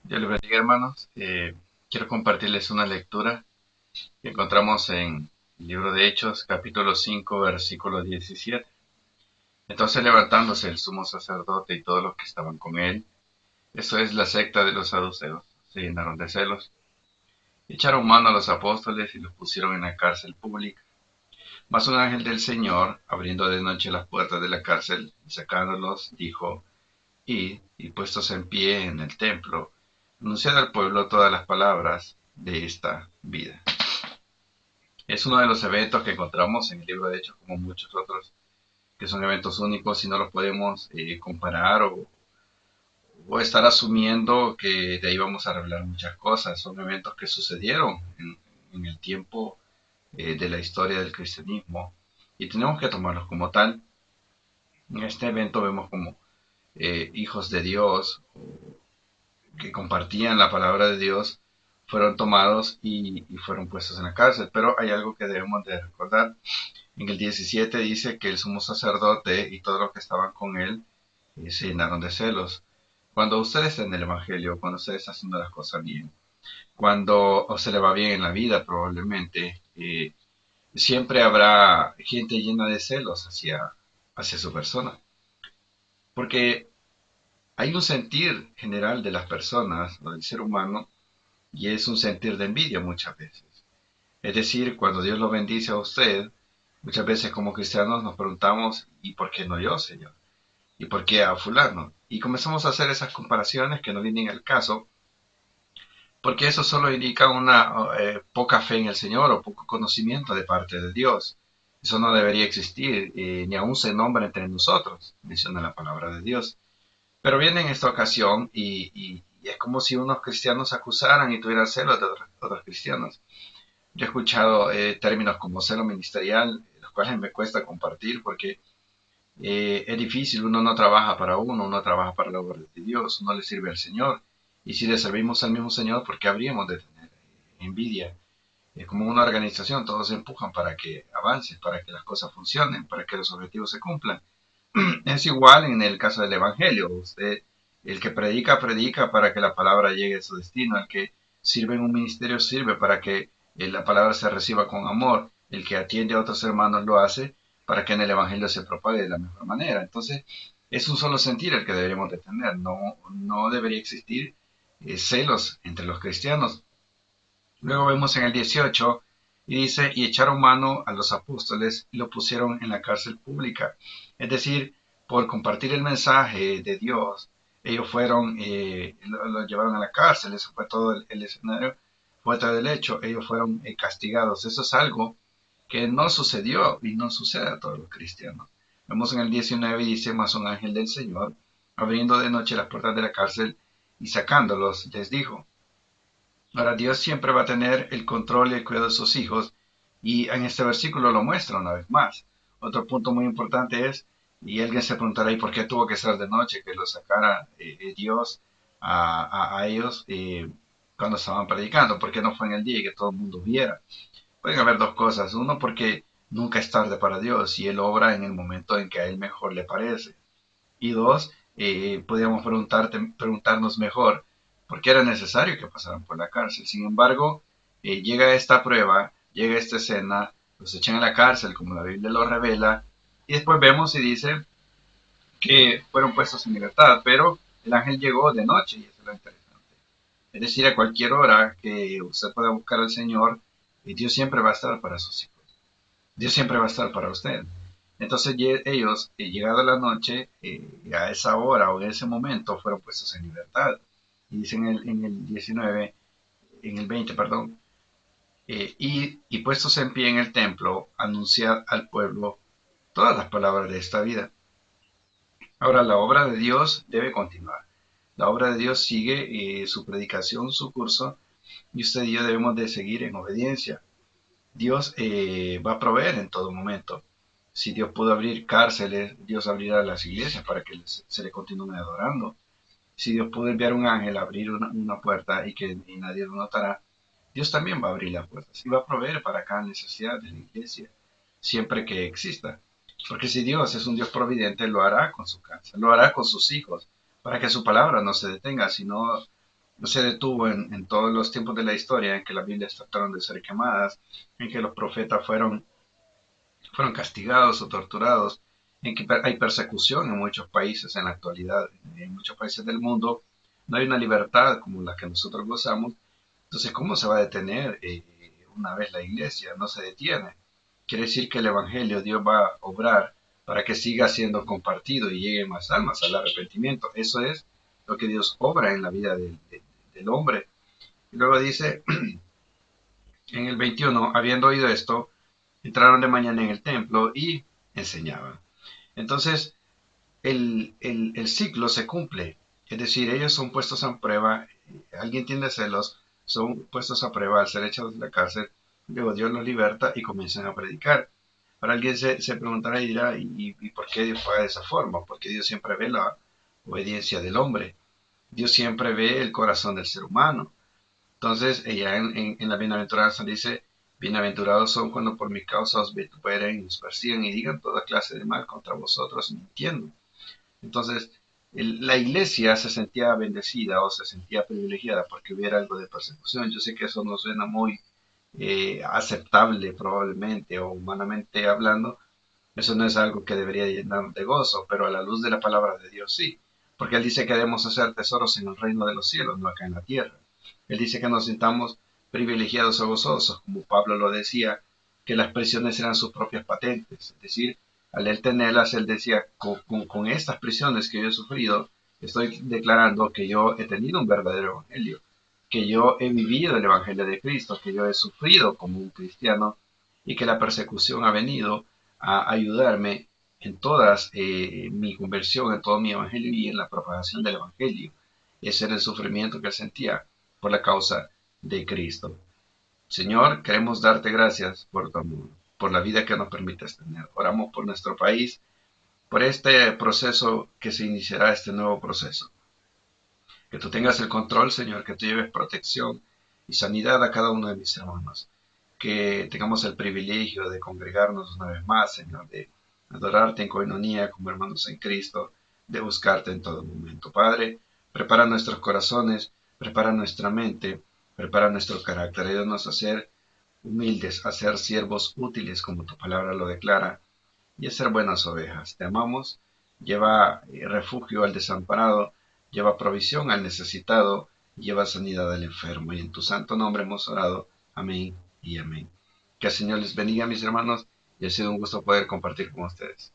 Dios les bendiga, hermanos. Quiero compartirles una lectura que encontramos en el libro de Hechos, capítulo 5, versículo 17. Entonces, levantándose el sumo sacerdote y todos los que estaban con él, eso es la secta de los saduceos, se llenaron de celos. Echaron mano a los apóstoles y los pusieron en la cárcel pública. Mas un ángel del Señor, abriendo de noche las puertas de la cárcel y sacándolos, dijo: y puestos en pie en el templo, anunciad al pueblo todas las palabras de esta vida. Es uno de los eventos que encontramos en el libro de Hechos, como muchos otros, que son eventos únicos y no los podemos comparar o estar asumiendo que de ahí vamos a revelar muchas cosas. Son eventos que sucedieron en el tiempo de la historia del cristianismo y tenemos que tomarlos como tal. En este evento vemos como hijos de Dios que compartían la palabra de Dios fueron tomados y fueron puestos en la cárcel. Pero hay algo que debemos de recordar. En el 17 dice que el sumo sacerdote y todos los que estaban con él se llenaron de celos. Cuando usted está en el Evangelio, cuando usted está haciendo las cosas bien, cuando se le va bien en la vida probablemente, siempre habrá gente llena de celos hacia su persona. Porque hay un sentir general de las personas o del ser humano y es un sentir de envidia muchas veces. Es decir, cuando Dios lo bendice a usted, muchas veces como cristianos nos preguntamos, ¿y por qué no yo, Señor? ¿Y por qué a fulano? Y comenzamos a hacer esas comparaciones que no vienen al caso, porque eso solo indica una poca fe en el Señor o poco conocimiento de parte de Dios. Eso no debería existir, ni aún se nombra entre nosotros, menciona la palabra de Dios. Pero viene en esta ocasión y es como si unos cristianos acusaran y tuvieran celos de otros cristianos. Yo he escuchado términos como celo ministerial, los cuales me cuesta compartir porque es difícil, uno no trabaja para uno trabaja para la obra de Dios, uno le sirve al Señor. Y si le servimos al mismo Señor, ¿por qué habríamos de tener envidia? Es como una organización, todos se empujan para que avance, para que las cosas funcionen, para que los objetivos se cumplan. Es igual en el caso del Evangelio. Usted, el que predica, predica para que la palabra llegue a su destino. El que sirve en un ministerio, sirve para que la palabra se reciba con amor. El que atiende a otros hermanos lo hace para que en el Evangelio se propague de la mejor manera. Entonces, es un solo sentir el que deberíamos de tener. No debería existir celos entre los cristianos. Luego vemos en el 18 y dice, y echaron mano a los apóstoles y lo pusieron en la cárcel pública. Es decir, por compartir el mensaje de Dios, ellos fueron, lo llevaron a la cárcel, eso fue todo el escenario, fue todo el hecho, ellos fueron castigados. Eso es algo que no sucedió y no sucede a todos los cristianos. Vemos en el 19 y dice, más un ángel del Señor, abriendo de noche las puertas de la cárcel y sacándolos, les dijo. Ahora, Dios siempre va a tener el control y el cuidado de sus hijos, y en este versículo lo muestra una vez más. Otro punto muy importante es, y alguien se preguntará, ¿y por qué tuvo que ser de noche que lo sacara Dios a ellos cuando estaban predicando? ¿Por qué no fue en el día y que todo el mundo viera? Pueden haber dos cosas. Uno, porque nunca es tarde para Dios y Él obra en el momento en que a Él mejor le parece. Y dos, podríamos preguntarnos mejor por qué era necesario que pasaran por la cárcel. Sin embargo, llega esta prueba, llega esta escena, los echan a la cárcel como la Biblia lo revela, y después vemos y dice que fueron puestos en libertad, pero el ángel llegó de noche y eso es lo interesante. Es decir, a cualquier hora que usted pueda buscar al Señor, Dios siempre va a estar para sus hijos. Dios siempre va a estar para usted. Entonces ellos, llegada la noche, a esa hora o en ese momento, fueron puestos en libertad. Y dice en el 19, en el 20, perdón, y puestos en pie en el templo, anunciar al pueblo todas las palabras de esta vida. Ahora, la obra de Dios debe continuar. La obra de Dios sigue su predicación, su curso, y usted y yo debemos de seguir en obediencia. Dios va a proveer en todo momento. Si Dios pudo abrir cárceles, Dios abrirá las iglesias para que se le continúe adorando. Si Dios pudo enviar un ángel a abrir una puerta y nadie lo notará, Dios también va a abrir las puertas y va a proveer para cada necesidad de la iglesia, siempre que exista. Porque si Dios es un Dios providente, lo hará con su casa, lo hará con sus hijos, para que su palabra no se detenga, sino no se detuvo en todos los tiempos de la historia en que las Biblias trataron de ser quemadas, en que los profetas fueron castigados o torturados, en que hay persecución en muchos países en la actualidad, en muchos países del mundo, no hay una libertad como la que nosotros gozamos. Entonces, ¿cómo se va a detener una vez la iglesia? No se detiene. Quiere decir que el Evangelio Dios va a obrar para que siga siendo compartido y llegue más almas al arrepentimiento. Eso es lo que Dios obra en la vida del hombre. Y luego dice en el 21, habiendo oído esto, entraron de mañana en el templo y enseñaban. Entonces, el ciclo se cumple. Es decir, ellos son puestos a prueba, alguien tiene celos, son puestos a prueba al ser echados de la cárcel, luego Dios los liberta y comienzan a predicar. Ahora alguien se preguntará y dirá, ¿y por qué Dios paga de esa forma? Porque Dios siempre ve la obediencia del hombre. Dios siempre ve el corazón del ser humano. Entonces, ella en la bienaventuranza dice, bienaventurados son cuando por mi causa os vituperen y os persigan y digan toda clase de mal contra vosotros mintiendo. Entonces, la iglesia se sentía bendecida o se sentía privilegiada porque hubiera algo de persecución. Yo sé que eso no suena muy aceptable probablemente o humanamente hablando. Eso no es algo que debería llenar de gozo, pero a la luz de la palabra de Dios sí. Porque Él dice que debemos hacer tesoros en el reino de los cielos, no acá en la tierra. Él dice que nos sintamos privilegiados o gozosos, como Pablo lo decía, que las prisiones eran sus propias patentes. Es decir, al él tenerlas, él decía, con estas prisiones que yo he sufrido, estoy declarando que yo he tenido un verdadero evangelio, que yo he vivido el evangelio de Cristo, que yo he sufrido como un cristiano y que la persecución ha venido a ayudarme en todas mi conversión, en todo mi evangelio y en la propagación del evangelio. Ese era el sufrimiento que él sentía por la causa de Cristo. Señor, queremos darte gracias por tu amor, por la vida que nos permites tener. Oramos por nuestro país, por este proceso que se iniciará, este nuevo proceso. Que tú tengas el control, Señor, que tú lleves protección y sanidad a cada uno de mis hermanos. Que tengamos el privilegio de congregarnos una vez más, Señor, de adorarte en coinonía como hermanos en Cristo, de buscarte en todo momento. Padre, prepara nuestros corazones, prepara nuestra mente, prepara nuestro carácter. Ayúdanos a ser humildes, a ser siervos útiles, como tu palabra lo declara, y a ser buenas ovejas. Te amamos, lleva refugio al desamparado, lleva provisión al necesitado, lleva sanidad al enfermo. Y en tu santo nombre hemos orado. Amén y amén. Que el Señor les bendiga, mis hermanos, y ha sido un gusto poder compartir con ustedes.